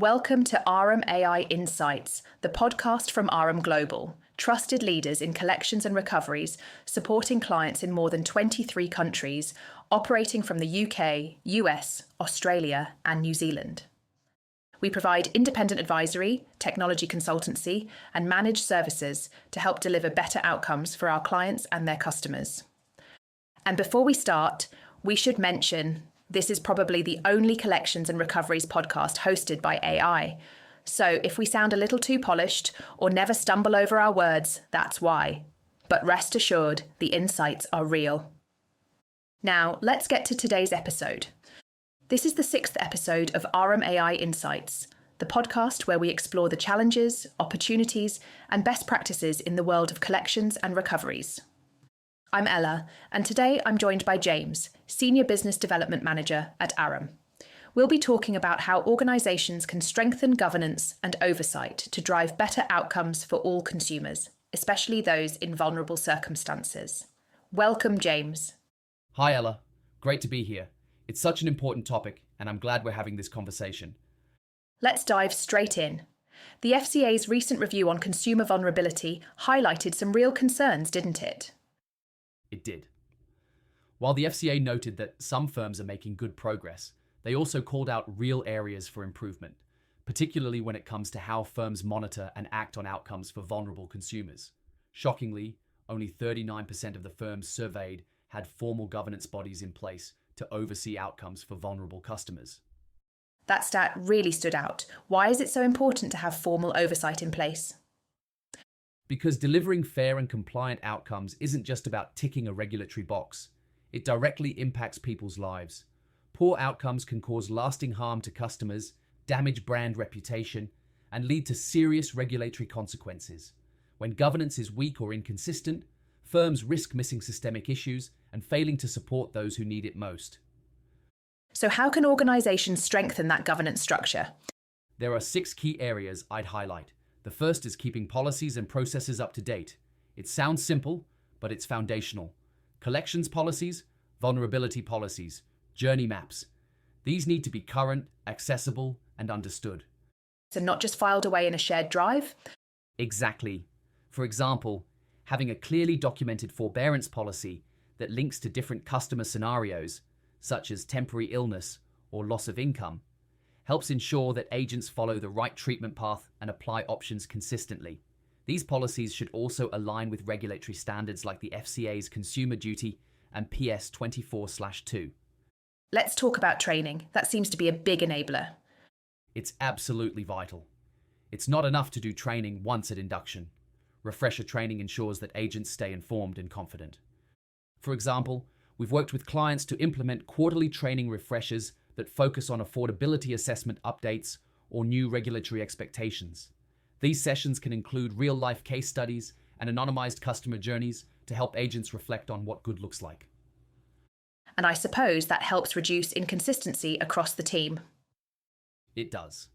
Welcome to RM AI Insights, the podcast from RM Global, trusted leaders in collections and recoveries, supporting clients in more than 23 countries, operating from the UK, US, Australia, and New Zealand. We provide independent advisory, technology consultancy, and managed services to help deliver better outcomes for our clients and their customers. And before we start, we should mention this is probably the only collections and recoveries podcast hosted by AI. So if we sound a little too polished or never stumble over our words, that's why. But rest assured, the insights are real. Now, let's get to today's episode. This is the 6th episode of RM AI Insights, the podcast where we explore the challenges, opportunities, and best practices in the world of collections and recoveries. I'm Ella, and today I'm joined by James, Senior Business Development Manager at RM. We'll be talking about how organisations can strengthen governance and oversight to drive better outcomes for all consumers, especially those in vulnerable circumstances. Welcome, James. Hi, Ella. Great to be here. It's such an important topic, and I'm glad we're having this conversation. Let's dive straight in. The FCA's recent review on consumer vulnerability highlighted some real concerns, didn't it? It did. While the FCA noted that some firms are making good progress, they also called out real areas for improvement, particularly when it comes to how firms monitor and act on outcomes for vulnerable consumers. Shockingly, only 39% of the firms surveyed had formal governance bodies in place to oversee outcomes for vulnerable customers. That stat really stood out. Why is it so important to have formal oversight in place? Because delivering fair and compliant outcomes isn't just about ticking a regulatory box. It directly impacts people's lives. Poor outcomes can cause lasting harm to customers, damage brand reputation, and lead to serious regulatory consequences. When governance is weak or inconsistent, firms risk missing systemic issues and failing to support those who need it most. So how can organisations strengthen that governance structure? There are 6 key areas I'd highlight. The first is keeping policies and processes up to date. It sounds simple, but it's foundational. Collections policies, vulnerability policies, journey maps. These need to be current, accessible, and understood. So not just filed away in a shared drive? Exactly. For example, having a clearly documented forbearance policy that links to different customer scenarios, such as temporary illness or loss of income, helps ensure that agents follow the right treatment path and apply options consistently. These policies should also align with regulatory standards like the FCA's Consumer Duty and PS 24/2. Let's talk about training. That seems to be a big enabler. It's absolutely vital. It's not enough to do training once at induction. Refresher training ensures that agents stay informed and confident. For example, we've worked with clients to implement quarterly training refreshers that focus on affordability assessment updates or new regulatory expectations. These sessions can include real-life case studies and anonymized customer journeys to help agents reflect on what good looks like. And I suppose that helps reduce inconsistency across the team. It does,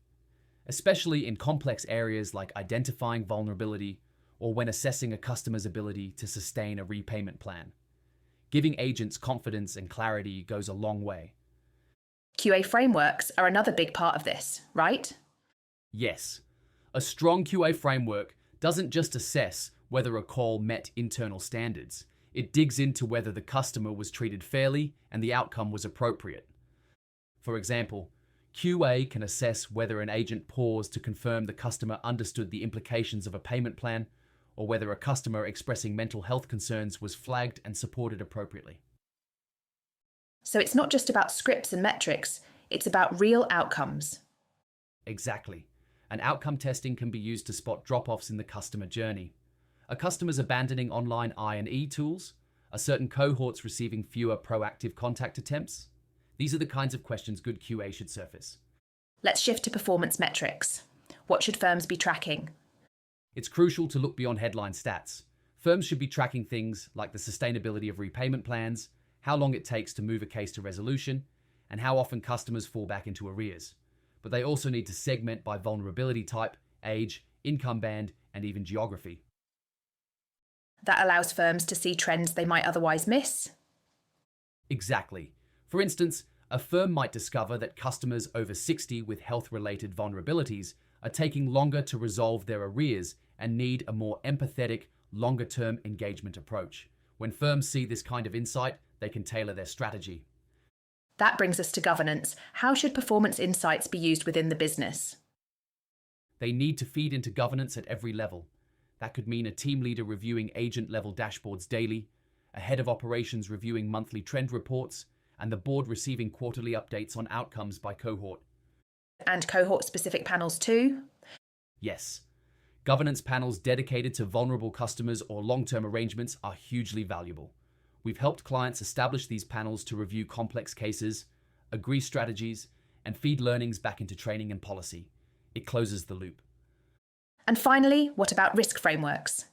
especially in complex areas like identifying vulnerability or when assessing a customer's ability to sustain a repayment plan. Giving agents confidence and clarity goes a long way. QA frameworks are another big part of this, right? Yes. A strong QA framework doesn't just assess whether a call met internal standards. It digs into whether the customer was treated fairly and the outcome was appropriate. For example, QA can assess whether an agent paused to confirm the customer understood the implications of a payment plan, or whether a customer expressing mental health concerns was flagged and supported appropriately. So it's not just about scripts and metrics, it's about real outcomes. Exactly. And outcome testing can be used to spot drop-offs in the customer journey. Are customers abandoning online I&E tools? Are certain cohorts receiving fewer proactive contact attempts? These are the kinds of questions good QA should surface. Let's shift to performance metrics. What should firms be tracking? It's crucial to look beyond headline stats. Firms should be tracking things like the sustainability of repayment plans, how long it takes to move a case to resolution, and how often customers fall back into arrears. But they also need to segment by vulnerability type, age, income band, and even geography. That allows firms to see trends they might otherwise miss. Exactly. For instance, A firm might discover that customers over 60 with health-related vulnerabilities are taking longer to resolve their arrears and need a more empathetic, longer-term engagement approach. When firms see this kind of insight, they can tailor their strategy. That brings us to governance. How should performance insights be used within the business? They need to feed into governance at every level. That could mean a team leader reviewing agent-level dashboards daily, a head of operations reviewing monthly trend reports, and the board receiving quarterly updates on outcomes by cohort. And cohort-specific panels too? Yes. Governance panels dedicated to vulnerable customers or long-term arrangements are hugely valuable. We've helped clients establish these panels to review complex cases, agree strategies, and feed learnings back into training and policy. It closes the loop. And finally, what about risk frameworks?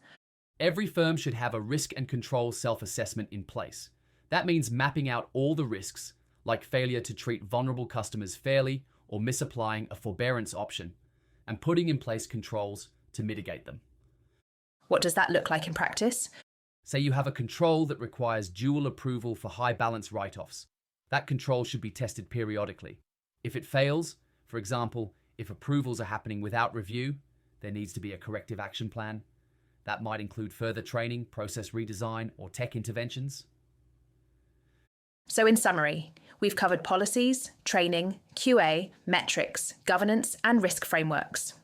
Every firm should have a risk and control self-assessment in place. That means mapping out all the risks, like failure to treat vulnerable customers fairly or misapplying a forbearance option, and putting in place controls to mitigate them. What does that look like in practice? Say you have a control that requires dual approval for high balance write-offs. That control should be tested periodically. If it fails, for example, if approvals are happening without review, there needs to be a corrective action plan. That might include further training, process redesign, or tech interventions. So in summary, we've covered policies, training, QA, metrics, governance, and risk frameworks.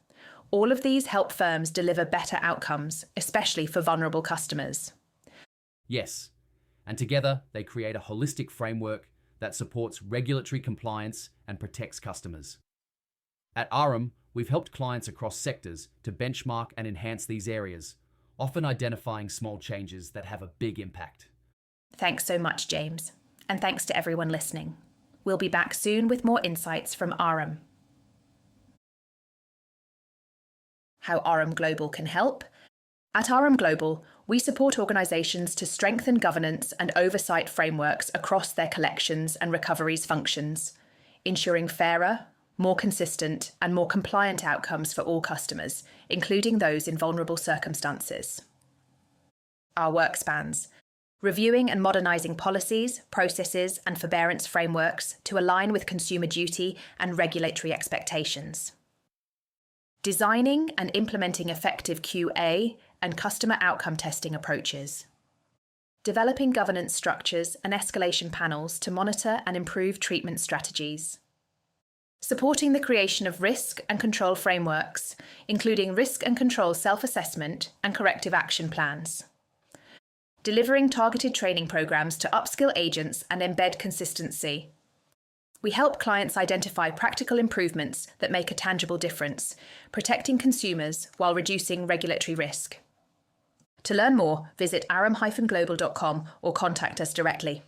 All of these help firms deliver better outcomes, especially for vulnerable customers. Yes, and together they create a holistic framework that supports regulatory compliance and protects customers. At Arum, we've helped clients across sectors to benchmark and enhance these areas, often identifying small changes that have a big impact. Thanks so much, James. And thanks to everyone listening. We'll be back soon with more insights from Arum. How Arum Global can help? At Arum Global, we support organisations to strengthen governance and oversight frameworks across their collections and recoveries functions, ensuring fairer, more consistent and more compliant outcomes for all customers, including those in vulnerable circumstances. Our work spans reviewing and modernising policies, processes and forbearance frameworks to align with consumer duty and regulatory expectations. Designing and implementing effective QA and customer outcome testing approaches. Developing governance structures and escalation panels to monitor and improve treatment strategies. Supporting the creation of risk and control frameworks, including risk and control self-assessment and corrective action plans. Delivering targeted training programs to upskill agents and embed consistency. We help clients identify practical improvements that make a tangible difference, protecting consumers while reducing regulatory risk. To learn more, visit arum-global.com or contact us directly.